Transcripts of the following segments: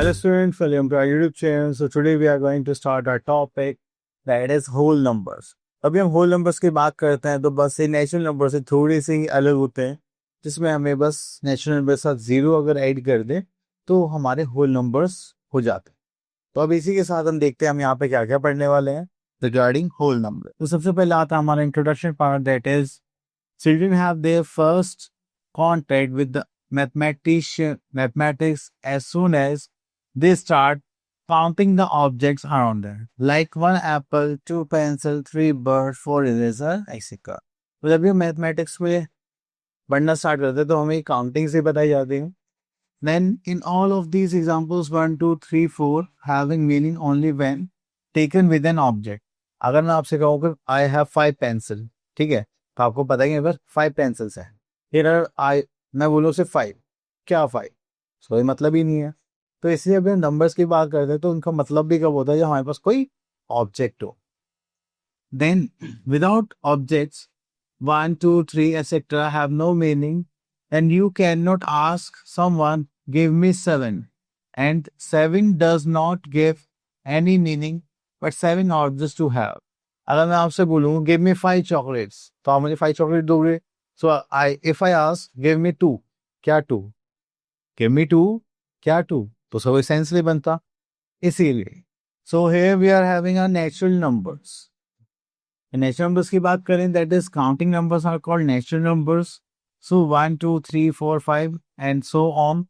Hello students, welcome to our YouTube channel. So today we are going to start our topic that is whole numbers. अभी हम whole numbers की बात करते हैं तो बस ये नेचुरल नंबर से थोड़ी सी अलग होते हैं, जिसमें हमें बस नेचुरल नंबर के साथ जीरो अगर ऐड कर दें तो हमारे whole numbers हो जाते हैं. तो अब इसी के साथ हम देखते हैं हम यहाँ पे क्या क्या पढ़ने वाले हैं रिगार्डिंग whole number. तो सबसे पहले आता है हमारा introduction part, that is children have their first contact with the mathematics as soon as they start counting the objects around them, like one apple, two pencil, three birds, four eraser, etc. तो जब ये mathematics में पढ़ना start करते हैं तो हमें counting से बताई जाती है. Then in all of these examples 1, 2, 3, 4 having meaning only when taken with an object. अगर मैं आपसे कहूँ कि I have 5 pencil, ठीक है, तो आपको पता ही है बस 5 पेंसिल्स हैं. फिर मैं बोलूँ सिर्फ 5, क्या 5? कोई मतलब ही नहीं है. तो इसलिए अभी नंबर्स की बात करते हैं तो उनका मतलब भी कब होता है जब हमारे पास कोई ऑब्जेक्ट हो. Then without objects 1, 2, 3 etc. have no meaning and you cannot ask someone give me 7 and 7 does not give any meaning but 7 objects to have. अगर मैं आपसे बोलूँ गिव मी 5 चॉकलेट्स तो आप मुझे 5 चॉकलेट दोगे. So if I ask give me 2, क्या 2? Give me 2, क्या 2? तो कोई सेंस नहीं बनता. इसीलिए so here we are having a natural numbers. Natural numbers की बात करें that is counting numbers are called natural numbers. So 1, 2, 3, 4, 5 and so on.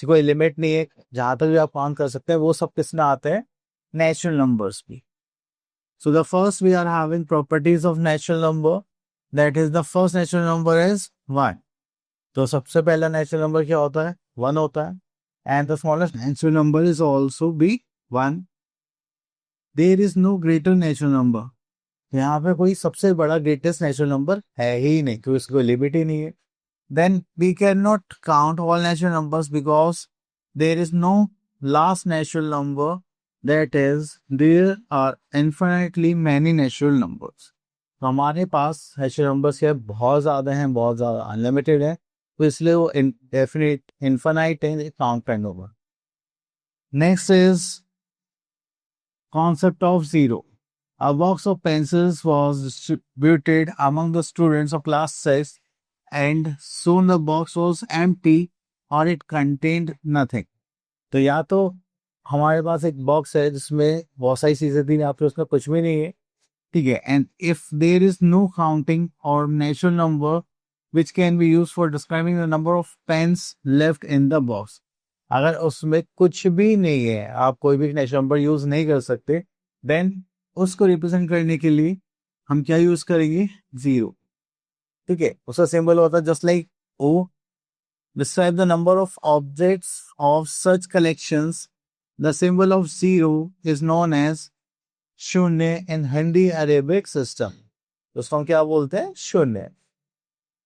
कोई लिमिट नहीं है, जहां तक भी आप काउंट कर सकते हैं वो सब किसमें आते हैं? नेचुरल नंबर्स भी. So the first we are having properties of natural number, that is the first natural number is 1. तो सबसे पहला natural number क्या होता है? 1 होता है. And the smallest natural number is also be 1. There is no greater natural number. यहाँ पे कोई सबसे बड़ा greatest natural number है ही नहीं, क्योंकि इसको लिमिट ही नहीं है. Then we cannot count all natural numbers because there is no last natural number. That is, there are infinitely many natural numbers. तो हमारे पास natural numbers के बहुत ज़्यादा हैं, बहुत ज़्यादा अनलिमिटेड है, तो इसलिए वो infinite है काउंट करने होगा. Next is concept of zero. A box of pencils was distributed among the students of class 6 and soon the box was empty or it contained nothing. तो या तो हमारे पास एक बॉक्स है जिसमें बहुत सारी चीजें थी, यहाँ पे उसमें कुछ भी नहीं है, ठीक है. And if there is no counting और natural number which can be use for describing the number of pens left in the box. अगर उसमें कुछ भी नहीं है, आप कोई भी नेचुरल नंबर यूज नहीं कर सकते, देन उसको रिप्रेजेंट करने के लिए हम क्या यूज करेंगे? जीरो. ठीक है, उसका सिंबल होता है just like oh. Describe the number of objects of such collections. The symbol of zero is known as शून्य in Hindi Arabic system. तो उसको हम क्या बोलते हैं? शून्य.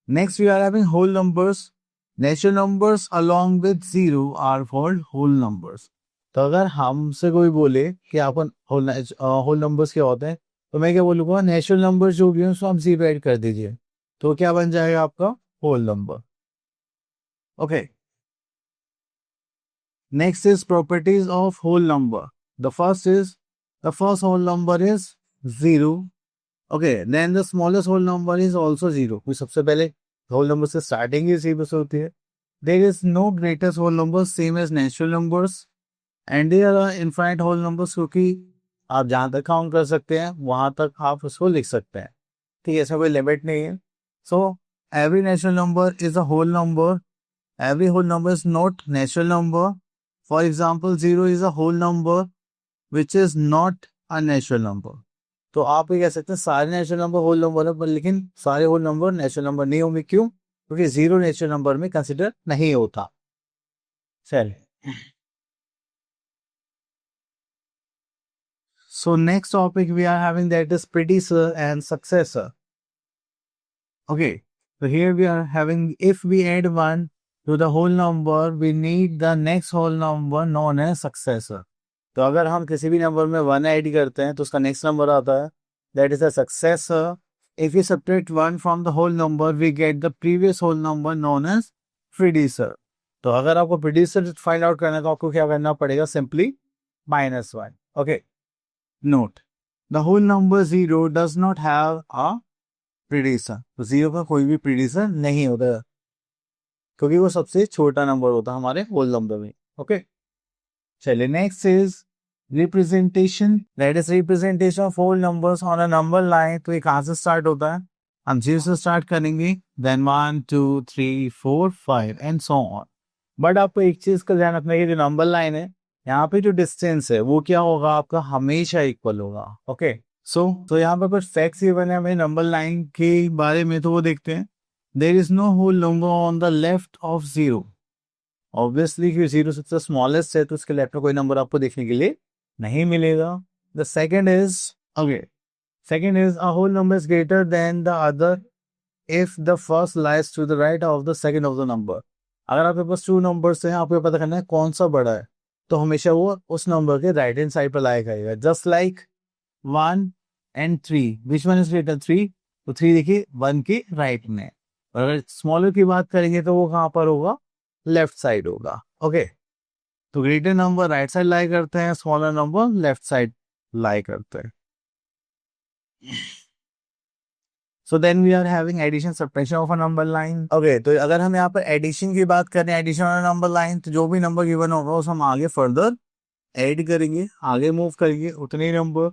Next we are having whole numbers. Natural numbers along with zero are called whole numbers. तो अगर हमसे कोई बोले कि आपको whole numbers क्या होते हैं, तो मैं क्या बोलूँगा? नेचुरल नंबर जो भी है उसको आप जीरो ऐड कर दीजिए, तो क्या बन जाएगा आपका? whole number. Okay. Next is properties of whole number. The first whole number is 0. Okay, then the smallest whole number is also 0. क्योंकि सबसे पहले whole number से starting ही 0 से होती है. There is no greatest whole number same as natural numbers and there are infinite whole numbers क्योंकि आप जहाँ तक काउंट कर सकते हैं वहाँ तक आप उसको लिख सकते हैं, ठीक है, इसमें कोई लिमिट नहीं है. So every natural number is a whole number. Every whole number is not natural number. For example, 0 is a whole number which is not a natural number. तो आप ये कह सकते हैं सारे नेचुरल नंबर होल नंबर है, पर लेकिन सारे होल नंबर नेचुरल नंबर नहीं होंगे. क्यों? क्योंकि जीरो नेचुरल नंबर में कंसिडर नहीं होता. चलिए, so next topic we are having that is predecessor and successor. Okay, so here we are having if we add 1 to the whole number we need the next whole number known as successor. तो अगर हम किसी भी number में 1 add करते हैं तो उसका नेक्स्ट नंबर आता है, that is a successor. If we subtract 1 from the whole number we get the previous whole number known as predecessor. तो अगर आपको प्रीडिसर फाइंड आउट करना है तो आपको क्या करना पड़ेगा, simply -1. Okay, note the whole number 0 does not have a predecessor. तो 0 का कोई भी प्रीडिसर नहीं होता क्योंकि वो सबसे छोटा नंबर होता है हमारे होल नंबर में. ओके, चलिए next is representation. That is representation of whole numbers on a number line. तो ये कहाँ से स्टार्ट होता है, हम 0 से स्टार्ट करेंगे, then 1 2 3 4 5 and so on. But आपको एक चीज का ध्यान रखना है, जो नंबर लाइन है यहाँ पे जो डिस्टेंस है वो क्या होगा आपका, हमेशा इक्वल होगा. ओके, सो यहाँ पे कुछ फैक्ट्स ये बने हमें नंबर लाइन के बारे में, तो वो देखते हैं. There is no whole number on the left of 0. Obviously कि 0 सबसे स्मॉलेस्ट है तो उसके लेफ्ट में कोई नंबर आपको देखने के लिए नहीं मिलेगा. The second is, okay, second is a whole number is greater than the other if the first lies to the right of the second of the number. अगर आपके पास 2 नंबर्स हैं, आपको पता करना है कौन सा बड़ा है, तो हमेशा वो उस नंबर के राइट हैंड साइड पर लाया जाएगा. Just like 1 and 3, which one is greater, 3. तो 3 देखिए 1 के राइट में. और अगर स्मॉलर की बात करेंगे तो वो कहाँ पर होगा, लेफ्ट साइड होगा. ओके, तो greater number right side lie करते हैं, smaller number left side lie करते हैं. So then we are having addition subtraction of a number line. Okay, तो अगर हम यहाँ पर एडिशन की बात करें, एडिशन ऑफ नंबर लाइन, तो जो भी नंबर गिवन होगा उसे हम आगे फर्दर ऐड करेंगे, आगे मूव करेंगे उतने ही नंबर.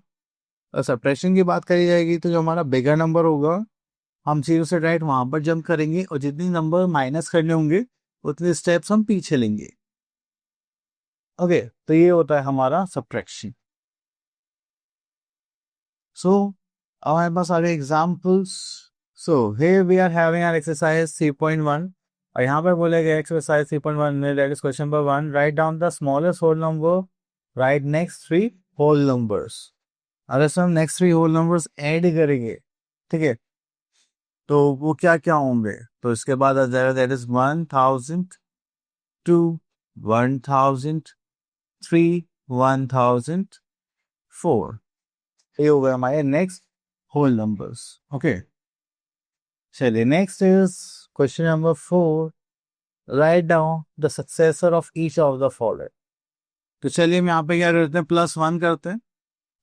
और सब्ट्रैक्शन की बात करी जाएगी तो जो हमारा बिगर नंबर होगा हम 0 से राइट वहां पर जंप करेंगे और जितने नंबर माइनस करने होंगे उतने स्टेप्स हम पीछे लेंगे. ओके, तो ये होता है हमारा सब्ट्रैक्शन. सो हमारे पास आ गए examples. So here we are having an exercise 3.1 और यहाँ पे बोले गए एक्सरसाइज 3.1 में that is question number 1, write down the smallest whole number, write next 3 whole numbers. अगर हम नेक्स्ट 3 होल नंबर्स ऐड करेंगे, ठीक है, तो वो क्या क्या होंगे, तो इसके बाद आ जाएगा दैट इज 1000 2 1000 3 1004. ये हो गए हमारे नेक्स्ट होल नंबर्स. ओके, चलिए next is question number 4, right down the successor of each of the following. तो चलिए हम यहाँ पे क्या करते हैं, +1 करते हैं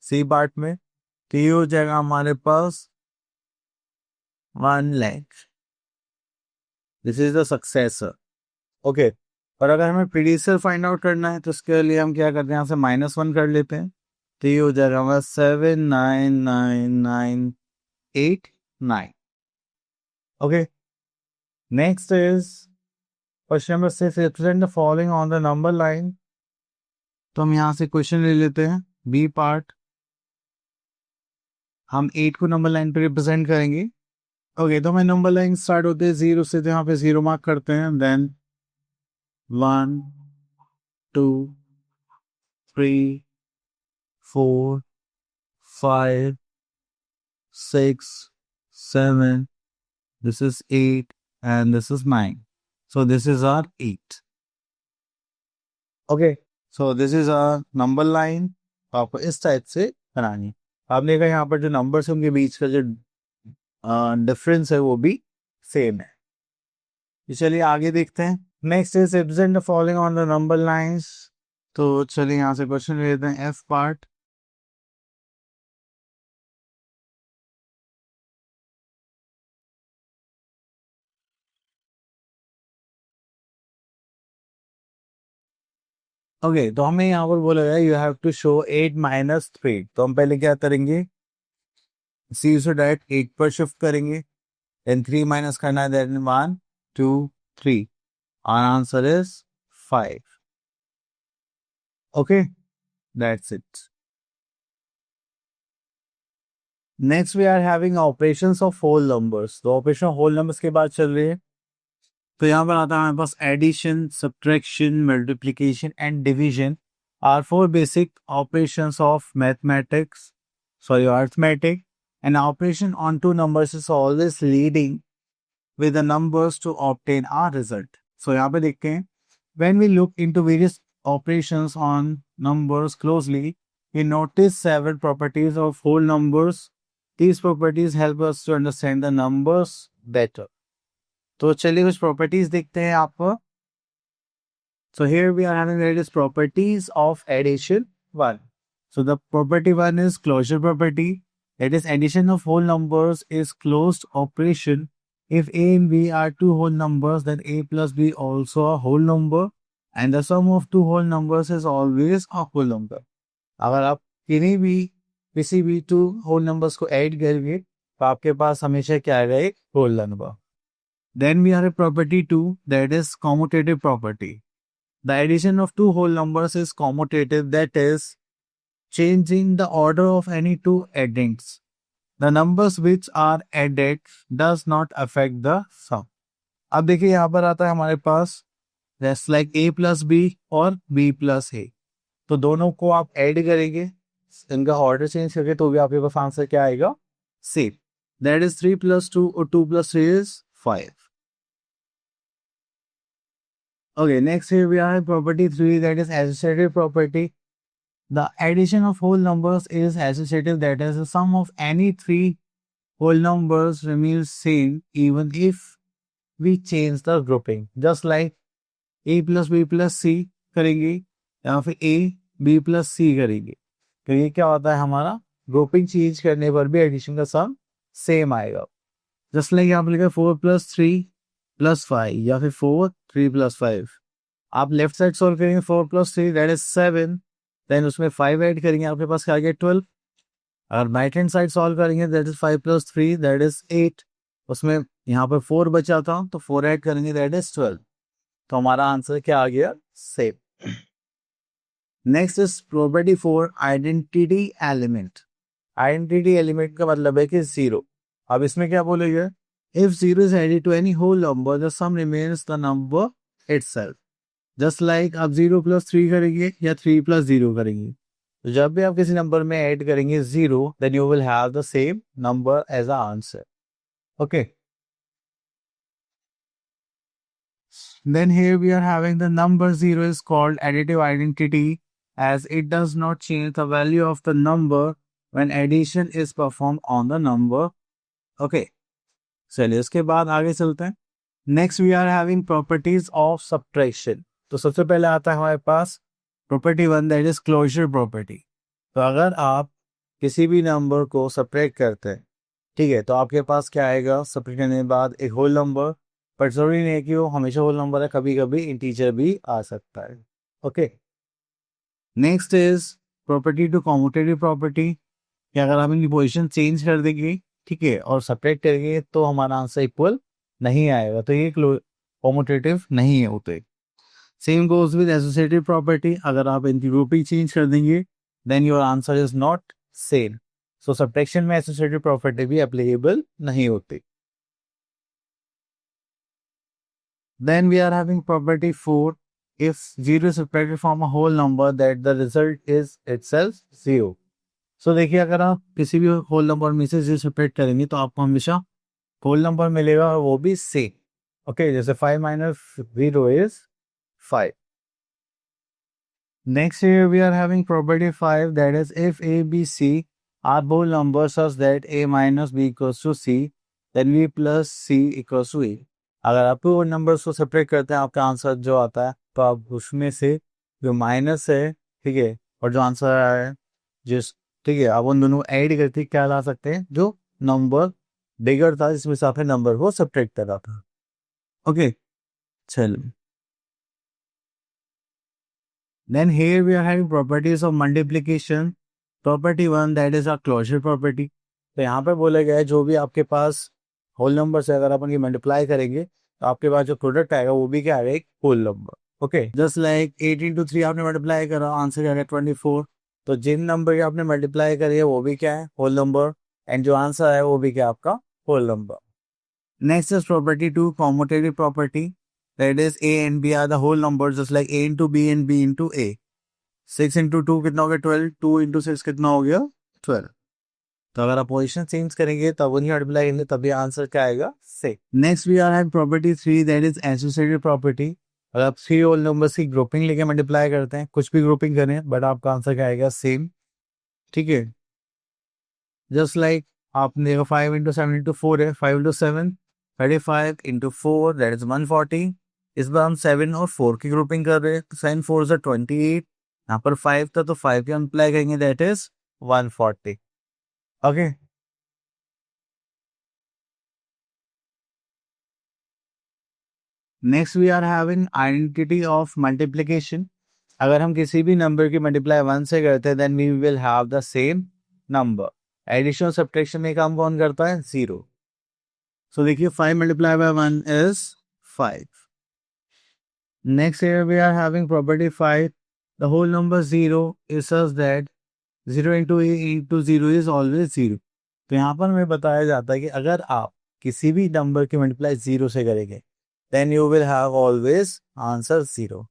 सी पार्ट में, तो ये हो जाएगा हमारे पास 1 lakh. This is the successor. Okay, और अगर हमें प्रीडिसर फाइंड आउट करना है तो उसके लिए हम क्या करते हैं, यहाँ से -1 कर लेते हैं, तो ये हो जाएगा हमारा 79989. Okay, next is question number 6, represent the following on the number line. तो हम यहाँ से क्वेश्चन ले लेते हैं बी पार्ट, हम 8 को नंबर लाइन पे रिप्रेजेंट करेंगे. ओके, तो हमें नंबर लाइन स्टार्ट होते हैं 0 से, तो यहाँ पे 0 मार्क करते हैं, then 1 2 3 4 5 6 7, this is 8 and this is 9. So this is our 8. Okay, so this is our number line. आपको इस टाइप से बनानी. आपने देखा यहाँ पर जो नंबर्स हैं उनके बीच का जो डिफरेंस है वो भी सेम है. चलिए आगे देखते हैं. Next is represent the following on the number lines. तो चलिए यहाँ से क्वेश्चन लेते हैं एफ पार्ट. ओके, तो हमें यहाँ पर बोला गया यू हैव टू शो 8 - 3. तो हम पहले क्या करेंगे, सी से डायरेक्ट 8 पर शिफ्ट करेंगे, देन 3 माइनस करना है, then 1 2 3. Our answer is 5. Okay, that's it. Next we are having operations of whole numbers. तो ऑपरेशन होल नंबर्स के बाद चल रही है. तो यहाँ पर आता है हमारे पास addition, subtraction, multiplication and division are 4 basic operations of mathematics, sorry arithmetic. An operation on two numbers is always leading with the numbers to obtain our result. So यहाँ पे देखते हैं, when we look into various operations on numbers closely, we notice several properties of whole numbers. These properties help us to understand the numbers better. तो चलिए कुछ properties देखते हैं. आप So here we are having various properties of addition 1. So the property 1 is closure property. That is, addition of whole numbers is closed operation. If a and b are two whole numbers, then a plus b also a whole number, and the sum of two whole numbers is always a whole number. अगर आप किसी भी two whole numbers को add करेंगे तो आपके पास हमेशा क्या आएगा, एक whole number. Then we have a property 2, that is commutative property. The addition of two whole numbers is commutative, that is changing the order of any two addends. The numbers which are added does not affect the sum. अब देखिए यहाँ पर आता है हमारे पास just like a plus b और b plus a. तो दोनों को आप ऐड करेंगे, इनका ऑर्डर चेंज करके, तो भी आपके पास आंसर क्या आएगा, सेम. दैट इज 3 प्लस 2 और 2 plus 3 is 5. Okay, next here we have property 3, that is associative property. The addition of whole numbers is associative, that is the sum of any three whole numbers remains same even if we change the grouping. Just like a plus b plus c करेंगे या फिर a b plus c करेंगे, तो ये क्या होता है, हमारा ग्रुपिंग चेंज करने पर भी एडिशन का सम सेम आएगा. जस्ट लाइक यहाँ पर लिखा 4 प्लस 3 प्लस 5 या फिर 4 3 प्लस 5. आप लेफ्ट साइड सॉल्व करेंगे 4 प्लस 3 दैट इज 7, देन उसमें 5 ऐड करेंगे, आपके पास क्या आ गया 12. अगर राइट हैंड साइड सॉल्व करेंगे that is 5 plus 3 that is 8, उसमें यहाँ पर 4 बचा था तो 4 ऐड करेंगे दैट इज 12. तो हमारा आंसर क्या आ गया, same. Next is property 4, identity element. Identity element का मतलब है कि 0. अब इसमें क्या बोलेगा, if 0 is added to any whole number, the sum remains the number itself. Just like आप 0 plus 3 करेंगे या 3 plus 0 करेंगे, तो जब भी आप किसी नंबर में ऐड करेंगे 0, then you will have the same number as the answer. Okay. Then here we are having the number 0 is called additive identity as it does not change the value of the number when addition is performed on the number. Okay. चलिए उसके बाद आगे चलते हैं. Next we are having properties of subtraction. तो सबसे पहले आता है हमारे पास property 1, that is closure property. तो अगर आप किसी भी नंबर को सब्ट्रैक्ट करते हैं, ठीक है, तो आपके पास क्या आएगा, सब्ट्रैक्ट करने के बाद एक होल नंबर, पर जरूरी नहीं है कि वो हमेशा होल नंबर है, कभी कभी इंटीजर भी आ सकता है. Okay. Next is property two commutative property, कि अगर आप इनकी पोजिशन चेंज कर देंगे, ठीक है, और सब्ट्रैक्ट करेंगे तो हमारा आंसर इक्वल नहीं आएगा, तो ये कॉम्यूटेटिव नहीं है होते. Same goes with associative property, अगर आप इनकी ग्रुपिंग चेंज कर देंगे then your answer is not same. So subtraction में एसोसिएटिव प्रॉपर्टी भी एप्लीकेबल नहीं होती. Then we are having property 4, if 0 is subtracted from a whole number that the result is itself 0. So देखिए, अगर आप किसी भी होल नंबर में से 0 सेपरेट करेंगे तो आपको हमेशा होल नंबर मिलेगा और वो भी सेम. ओके, जैसे 5 minus 0 is 5. Next here we are having property 5, that is if a b c are whole numbers such that a minus b equals to c, then b plus c equals to a. अगर आप whole numbers को separate करते हैं, आपका answer जो आता है, तो आप उसमें से जो माइनस है, ठीक है, और जो आंसर आया है जिस, ठीक है, आप उन दोनों ऐड करके क्या ला सकते हैं, जो नंबर बिगर था जिसमें से आपने नंबर को सब्ट्रैक्ट करा था. ओके, चलो. Then here we are having properties of multiplication. Property 1, that is a closure property. तो यहाँ पे बोला गया है जो भी आपके पास होल नंबर से अगर आप उनकी मल्टीप्लाई करेंगे तो आपके पास जो प्रोडक्ट आएगा वो भी क्या आएगा, एक whole number. Okay, just like 8 into 3 आपने मल्टीप्लाई करा, आंसर आएगा 24. तो जिन नंबर के आपने मल्टीप्लाई करी है वो भी क्या है, होल नंबर, एंड जो आंसर है वो भी क्या आपका whole number. Next is property 2, commutative property, that is a and b are the whole number just like a into b and b into a. 6 into 2 कितना हो गया 12, 2 into 6 कितना हो गया 12. तो अगर आप पोजिशन चेंज करेंगे तब उन्हीं मल्टीप्लाई करेंगे तभी आंसर क्या आएगा, से. Next we are have property 3, that is associative property. अगर आप 3 होल नंबर्स की ग्रुपिंग लेके मल्टीप्लाई करते हैं, कुछ भी ग्रुपिंग करें, बट आपका आंसर क्या आएगा, सेम. ठीक है, जस्ट लाइक आपने देखा 5 into 7 into 4 है, 5 into 7 35 into 4 दैट इज 140. इस बार हम 7 और 4 की ग्रुपिंग कर रहे हैं, तो 7 4 से 28, यहाँ पर 5 था तो 5 की अप्लाई करेंगे, that is 140. Okay, next we are having identity of multiplication. अगर हम किसी भी नंबर की मल्टीप्लाई 1 से करते हैं then we will have the same number. Addition और सब्ट्रैक्शन में काम कौन करता है? 0. सो देखिए 5 multiply by 1 is 5. Next here we are having property 5. The whole number 0 is such that 0 into 0 is always 0. तो यहाँ पर हमें बताया जाता है कि अगर आप किसी भी नंबर की मल्टीप्लाई 0 से करेंगे then you will have always answer 0,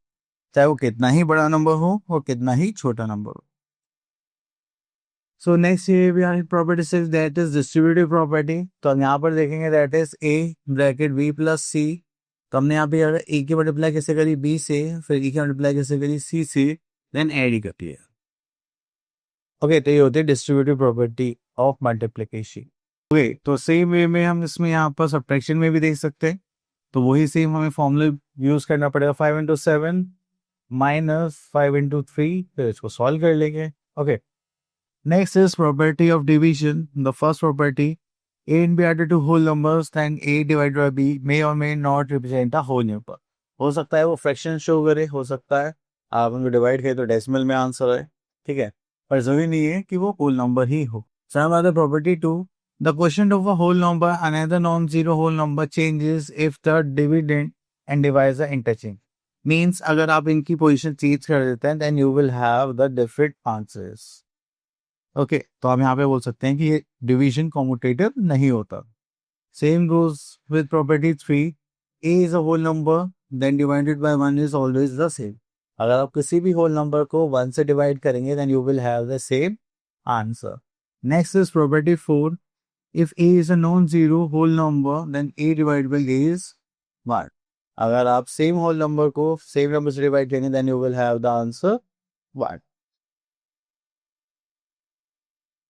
चाहे वो कितना ही बड़ा नंबर हो और कितना ही छोटा नंबर हो. सो नेक्स्ट ये we are property 6 that is distributive property. तो हम यहाँ पर देखेंगे that is a bracket b plus c. तो हमने यहाँ पे अगर ए की मल्टीप्लाई कैसे करी? बी से, फिर ई की मल्टीप्लाई कैसे करी? सी से, देन एड ही करती है. ओके, तो ये होती है distributive property of multiplication. Okay, तो सेम वे में हम इसमें यहाँ पर सब्ट्रैक्शन में भी देख सकते हैं. तो वही सेम हमें फॉर्मूला यूज करना पड़ेगा. 5 into 7 माइनस 5 into 3, फिर इसको सॉल्व कर लेंगे. Okay, next is property of division. The first property, a and b added to whole numbers, then a divided by b may or may not represent a whole number. हो सकता है वो fraction show करे, हो सकता है आप उनको डिवाइड करें तो डेसिमल में आंसर है, ठीक है, पर जरूरी नहीं है कि वो होल नंबर ही हो. Same other property 2, the quotient of a whole number another non-zero whole number changes if the dividend and divisor interchange. Means अगर आप इनकी पोजीशन चेंज कर देते हैं then you will have the different answers. Okay, तो आप यहाँ पे बोल सकते हैं कि ये डिवीजन कॉम्यूटेटिव नहीं होता. Same goes with property 3. A is a whole number then divided by 1 is always the same. अगर आप किसी भी होल नंबर को 1 से डिवाइड करेंगे then you will have the same answer. Next is property 4. If A is a non zero whole number then A divide by A is 1. अगर आप same whole number को सेम नंबर से divide करेंगे then you will have the answer 1.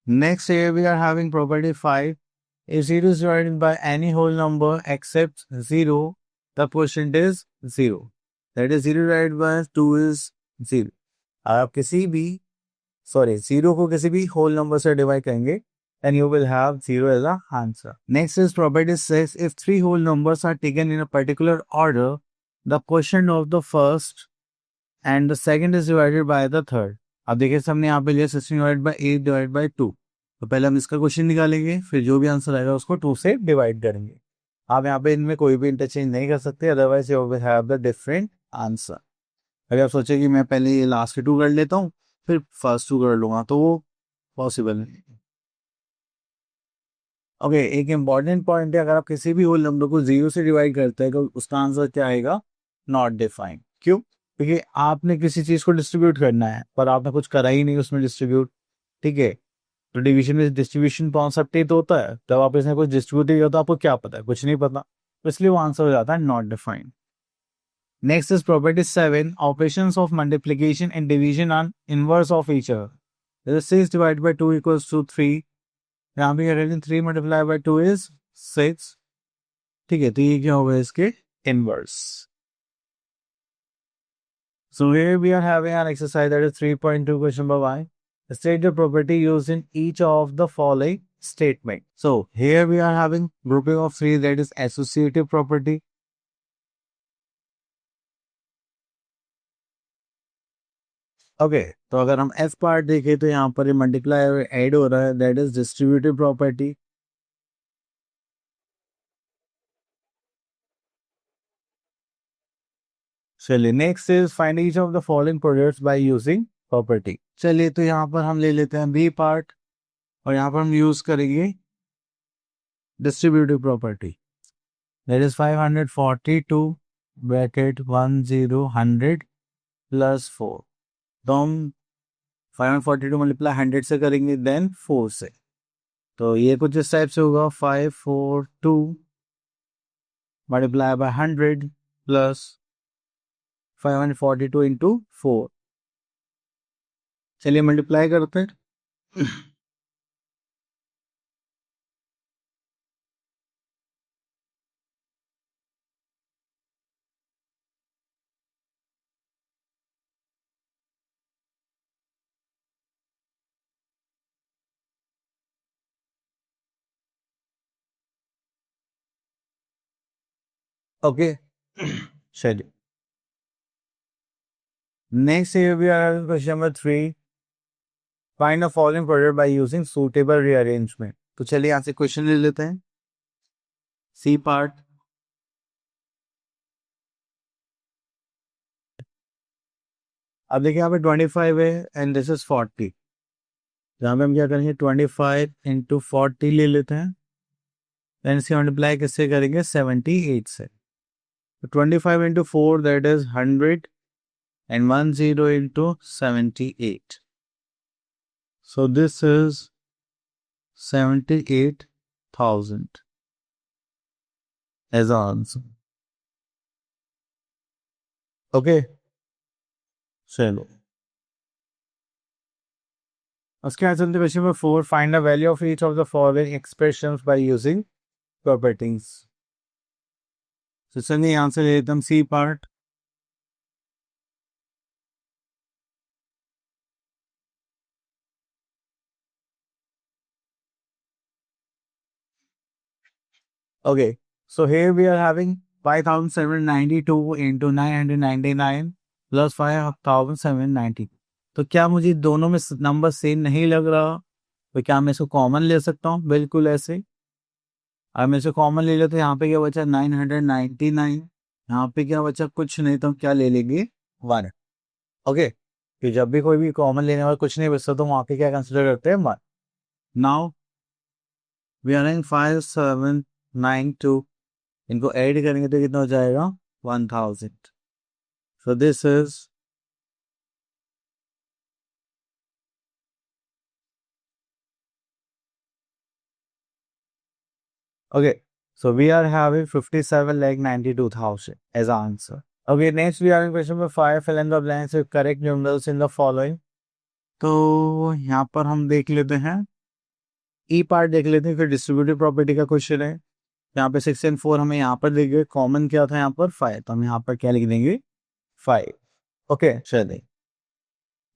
Next here we are having property 5. If 0 is divided by any whole number except 0, the quotient is 0. That is 0 divided by 2 is 0. अगर आप किसी भी 0 को किसी भी whole number से divide करेंगे then you will have 0 as a answer. Next is property 6. If 3 whole numbers are taken in a particular order, the quotient of the first and the second is divided by the third. अब देखिए हमने यहाँ पे लिया 16 divide by 8 divide by 2. तो पहले हम इसका क्वेश्चन निकालेंगे, फिर जो भी आंसर आएगा उसको 2 से डिवाइड करेंगे. आप यहाँ पे इनमें कोई भी इंटरचेंज नहीं कर सकते, otherwise you will have the different answer. अगर आप सोचे कि मैं पहले ये लास्ट के 2 कर लेता हूँ फिर फर्स्ट 2 कर लूंगा तो वो पॉसिबल नहीं. ओके, एक इंपॉर्टेंट पॉइंट है, अगर आप किसी भी होल नंबर को 0 से डिवाइड करते हैं तो उसका आंसर क्या आएगा? Not defined. क्यों? क्योंकि आपने किसी चीज को डिस्ट्रीब्यूट करना है पर आपने कुछ करा ही नहीं उसमें डिस्ट्रीब्यूट, ठीक है. तो डिवीजन में डिस्ट्रीब्यूशन कॉन्सेप्ट ही तो होता है, तब आप इसमें कुछ डिस्ट्रीब्यूट किया तो आपको क्या पता है? कुछ नहीं पता, तो इसलिए वो आंसर हो जाता है not defined. Next is property 7. Operations of multiplication and division are inverse of each other. 6 divide by 2 equals to 3. यहाँ पे क्या 3 मल्टीप्लाई बाय 2 इज 6, ठीक है, तो ये क्या होगा इसके inverse. So here we are having an exercise that is 3.2 question number y. State the property used in each of the following statement. So here we are having grouping of 3, that is associative property. Okay, तो अगर हम F part देखें तो यहाँ पर multiply और add हो रहा है, दैट इज डिस्ट्रीब्यूटिव प्रॉपर्टी. चलिए next is find each of the following products by using property. चलिए तो यहाँ पर हम ले लेते हैं बी पार्ट और यहाँ पर हम यूज करेंगे distributive property. That is 542 bracket 100 plus 4. तो हम 542 मल्टीप्लाई 100 से करेंगे देन 4 से, तो ये कुछ इस टाइप से होगा 542 मल्टीप्लाई बाय 100 प्लस 542 इंटू 4. चलिए मल्टीप्लाई करते हैं. ओके चलिए next here we are at question number 3. Find the following product by using suitable rearrangement. तो चलिए यहाँ से क्वेश्चन ले लेते हैं. C part. अब देखिए यहाँ पे 25 है एंड दिस इज 40. यहाँ पे हम क्या करेंगे 25 इंटू 40 ले लेते हैं. देन इससे मल्टीप्लाई किससे करेंगे 78 से. तो 25 into 4 that is 100 and 10 into 78. So this is 78,000 as our answer. Okay. चलो उसके बाद चलते question number 4. Find the value of each of the following expressions by using properties. तो चलिए आंसर ले लेते हम C part. Okay, so here we are having 5,792 into 999 plus 5,790. तो क्या मुझे दोनों में नंबर सेम नहीं लग रहा? तो क्या मैं इसको कॉमन ले सकता हूँ? बिल्कुल ऐसे. अब मैं इसको कॉमन ले लेते हैं. यहाँ पे क्या बचा 999. यहाँ पे क्या बचा कुछ नहीं, तो हम क्या ले लेंगे 1. ओके, कि जब भी कोई भी कॉमन लेने वाला कुछ नहीं बचता तो वहाँ पे क्या कंसिडर करते हैं 1. Now we are in 5,792. इनको ऐड करेंगे तो कितना हो जाएगा 1000. So this is okay. So we are having 57,92,000 as our answer. Okay, next we are in question number 5. Fill in the blanks with correct numerals in the following. तो यहाँ पर हम देख लेते हैं ई पार्ट देख लेते हैं, फिर डिस्ट्रीब्यूटिव प्रॉपर्टी का क्वेश्चन है. यहाँ पे 6 and 4 हमें यहाँ पर देंगे. कॉमन क्या था यहाँ पर 5, तो हम यहाँ पर क्या लिख देंगे 5. ओके चलिए.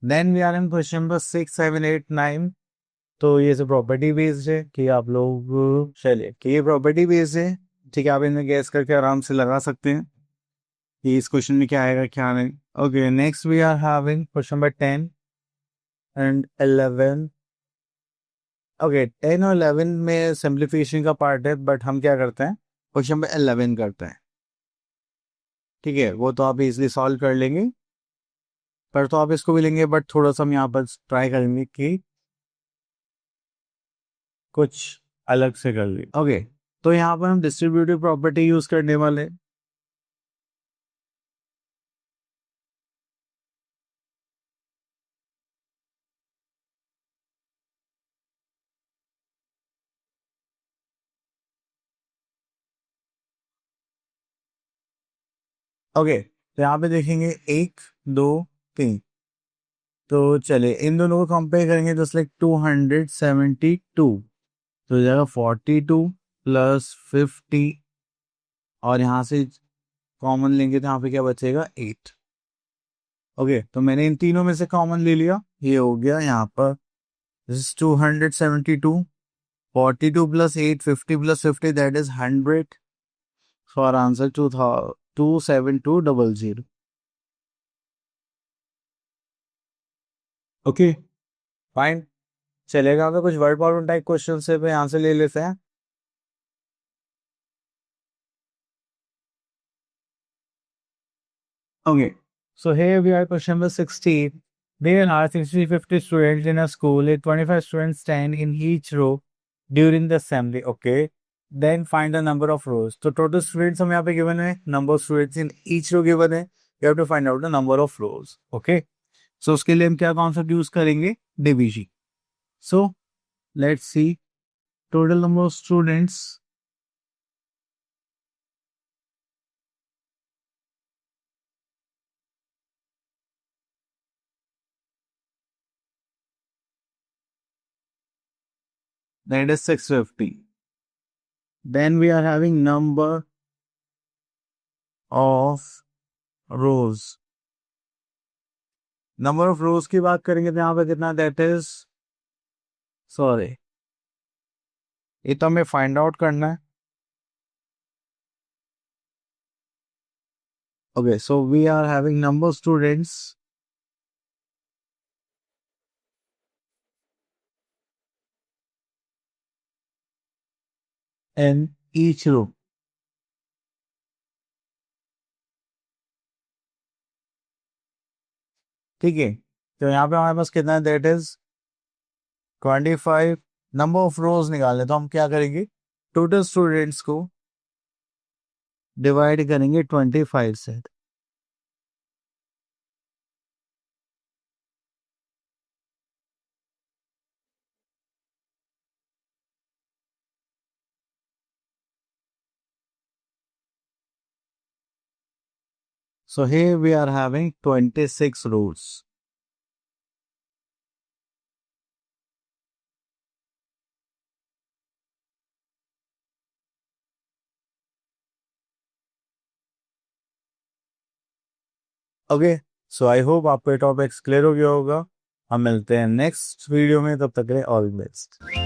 Then we are in question number 6, 7, 8, 9. तो ये सब प्रॉपर्टी बेस्ड है कि आप लोग चलिए कि ये प्रॉपर्टी बेस्ड है. ठीक है, आप इन्हें गैस करके आराम से लगा सकते हैं कि इस क्वेश्चन में क्या आएगा क्या नहीं. Okay, next we are having question number 10 and 11. Okay, 10 और 11 में सिंप्लीफिकेशन का पार्ट है, बट हम क्या करते हैं क्वेश्चन नंबर 11 करते हैं. ठीक है, वो तो आप इजीली सॉल्व कर लेंगे, पर तो आप इसको भी लेंगे, बट थोड़ा सा हम यहाँ पर ट्राई करेंगे कि कुछ अलग से कर ली. ओके, तो यहाँ पर हम डिस्ट्रीब्यूटिव प्रॉपर्टी यूज करने वाले. ओके, तो यहाँ पे देखेंगे 1 2 3. तो चले इन दोनों को कंपेयर करेंगे जस्ट लाइक 272. तो हो जाएगा 42 प्लस 50 और यहाँ से कॉमन लेंगे तो यहाँ पे क्या बचेगा 8. ओके, तो मैंने इन तीनों में से कॉमन ले लिया. ये हो गया यहाँ पर 272. 42 plus 8 50 plus 50 that is 100. So our answer 27200. Okay fine, चलेगा. तो कुछ वर्ड प्रॉब्लम टाइप क्वेश्चन से पे आंसर ले लेते हैं. Okay, so here we are question number 16. There are 50 students in a school. With 25 students stand in each row during the assembly. Okay, then find the number of rows. So total students हम यहाँ पे given है, number of students in each row given है. You have to find out the number of rows. Okay, so उसके लिए हम क्या concept use करेंगे division. So let's see total number of students. That is 650. Then we are having number of rows. Number of रोज की बात करेंगे तो यहाँ पे कितना दैट इज सॉरी ये तो हमें फाइंड आउट करना है. Okay, so we are having number of students in each room. ठीक है, तो यहाँ पे हमारे पास कितना है, दैट इज 25. नंबर ऑफ रोज निकालने, तो हम क्या करेंगे, टोटल स्टूडेंट्स को डिवाइड करेंगे 25 से. So here we are having 26 rows. Okay, so I hope आपको ये टॉपिक्स क्लियर हो गया होगा. हम मिलते हैं नेक्स्ट वीडियो में, तब तक के लिए ऑल बेस्ट.